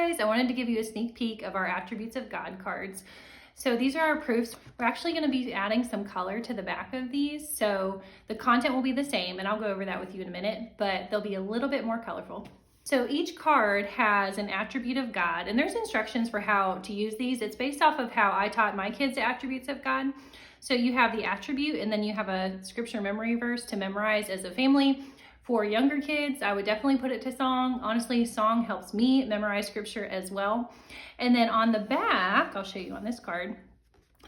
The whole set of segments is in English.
guys, I wanted to give you a sneak peek of our Attributes of God cards. So these are our proofs. We're actually going to be adding some color to the back of these. So the content will be the same, and I'll go over that with you in a minute, but they'll be a little bit more colorful. So each card has an attribute of God, and there's instructions for how to use these. It's based off of how I taught my kids the attributes of God. So you have the attribute, and then you have a scripture memory verse to memorize as a family. For younger kids, I would definitely put it to song. Honestly, song helps me memorize scripture as well. And then on the back, I'll show you on this card,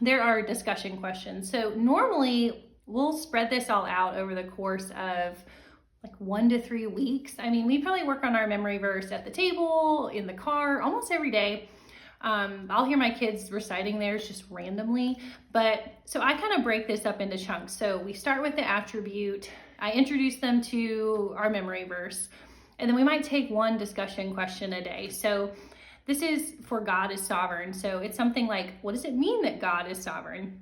there are discussion questions. So normally we'll spread this all out over the course of like 1 to 3 weeks. I mean, we probably work on our memory verse at the table, in the car, almost every day. I'll hear my kids reciting theirs just randomly, but so I kind of break this up into chunks. So we start with the attribute, I introduce them to our memory verse, and then we might take one discussion question a day. So this is for God is sovereign. So it's something like, what does it mean that God is sovereign?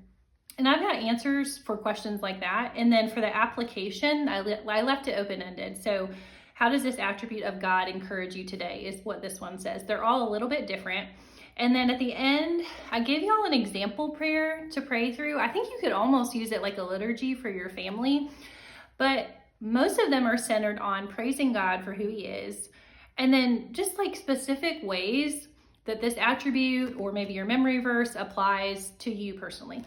And I've got answers for questions like that. And then for the application, I left it open-ended. So how does this attribute of God encourage you today is what this one says. They're all a little bit different. And then at the end, I gave y'all an example prayer to pray through. I think you could almost use it like a liturgy for your family, but most of them are centered on praising God for who he is. And then just like specific ways that this attribute or maybe your memory verse applies to you personally.